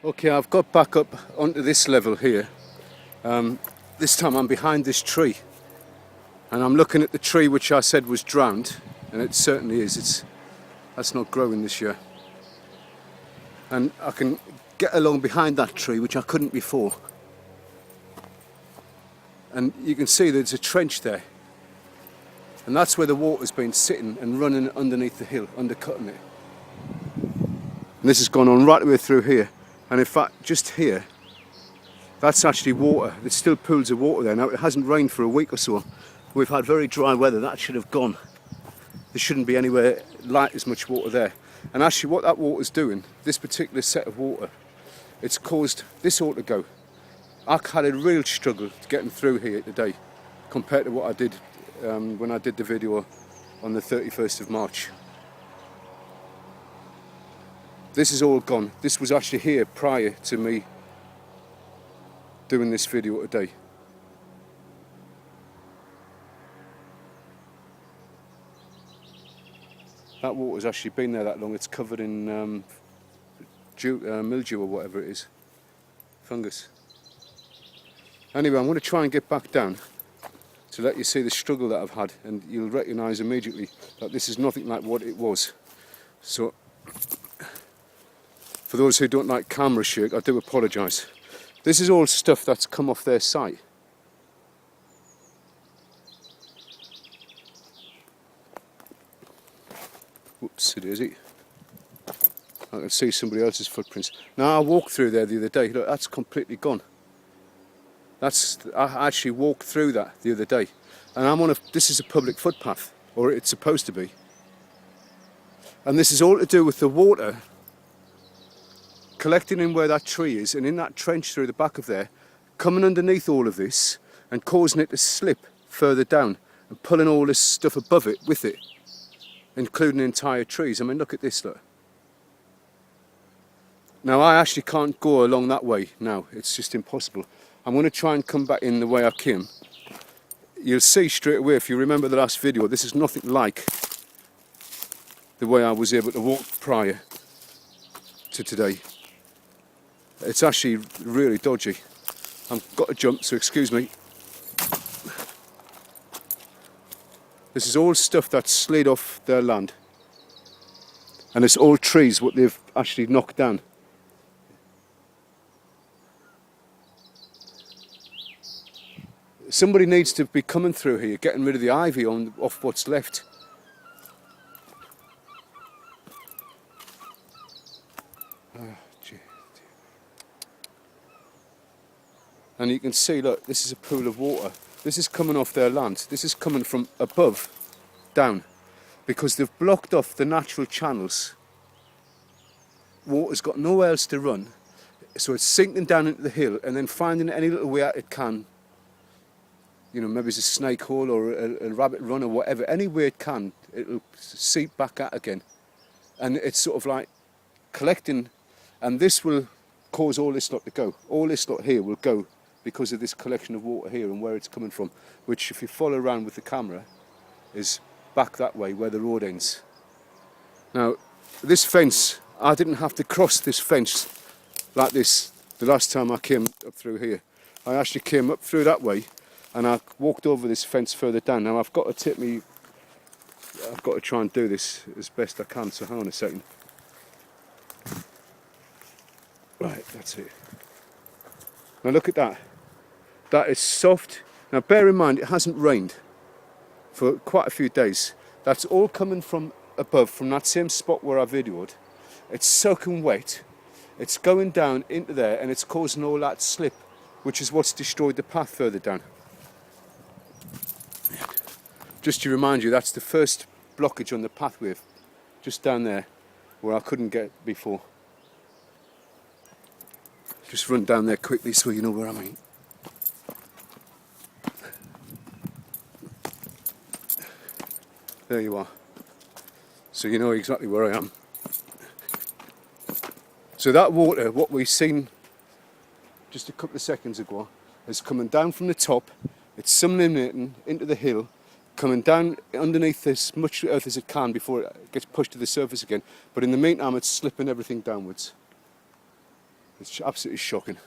Okay, I've got back up onto this level here. This time I'm behind this tree and I'm looking at the tree which I said was drowned, and it certainly is. That's not growing this year. And I can get along behind that tree, which I couldn't before. And you can see there's a trench there. And that's where the water's been sitting and running underneath the hill, undercutting it. And this has gone on right the way through here. And in fact, just here, that's actually water. There's still pools of water there. Now, it hasn't rained for a week or so. We've had very dry weather. That should have gone. There shouldn't be anywhere like as much water there. And actually what that water's doing, this particular set of water, it's caused this all to go. I had a real struggle getting through here today compared to what I did when I did the video on the 31st of March. This is all gone. This was actually here prior to me doing this video today. That water's actually been there that long. It's covered in mildew or whatever it is, fungus. Anyway, I'm going to try and get back down to let you see the struggle that I've had, and you'll recognise immediately that this is nothing like what it was. So, for those who don't like camera shake, I do apologise. This is all stuff that's come off their site. Whoops, it is it. I can see somebody else's footprints. Now, I walked through there the other day. Look, that's completely gone. I actually walked through that the other day. And this is a public footpath, or it's supposed to be. And this is all to do with the water collecting in where that tree is, and in that trench through the back of there, coming underneath all of this and causing it to slip further down and pulling all this stuff above it with it, including entire trees. I mean, look at this, look. Now, I actually can't go along that way now. It's just impossible. I'm going to try and come back in the way I came. You'll see straight away, if you remember the last video, this is nothing like the way I was able to walk prior to today. It's actually really dodgy. I've got to jump, so excuse me. This is all stuff that's slid off their land. And it's all trees, what they've actually knocked down. Somebody needs to be coming through here, getting rid of the ivy off what's left. And you can see, look, this is a pool of water. This is coming off their land. This is coming from above down, because they've blocked off the natural channels. Water's got nowhere else to run, so it's sinking down into the hill and then finding any little way out it can. You know, maybe it's a snake hole or a rabbit run or whatever. Any way it can, it'll seep back out again. And it's sort of like collecting, and this will cause all this lot to go. All this lot here will go because of this collection of water here and where it's coming from, which, if you follow around with the camera, is back that way where the road ends. Now, this fence, I didn't have to cross this fence like this the last time I came up through here. I actually came up through that way and I walked over this fence further down. Now, I've got to try and do this as best I can, so hang on a second. Right, that's it. Now look at that. That is soft. Now bear in mind, it hasn't rained for quite a few days. That's all coming from above, from that same spot where I videoed. It's soaking wet. It's going down into there and it's causing all that slip, which is what's destroyed the path further down. Just to remind you, that's the first blockage on the pathway, just down there, where I couldn't get before. Just run down there quickly so you know where I mean. There you are. So you know exactly where I am. So that water, what we've seen just a couple of seconds ago, is coming down from the top. It's simulating into the hill, coming down underneath as much earth as it can before it gets pushed to the surface again. But in the meantime, it's slipping everything downwards. It's absolutely shocking.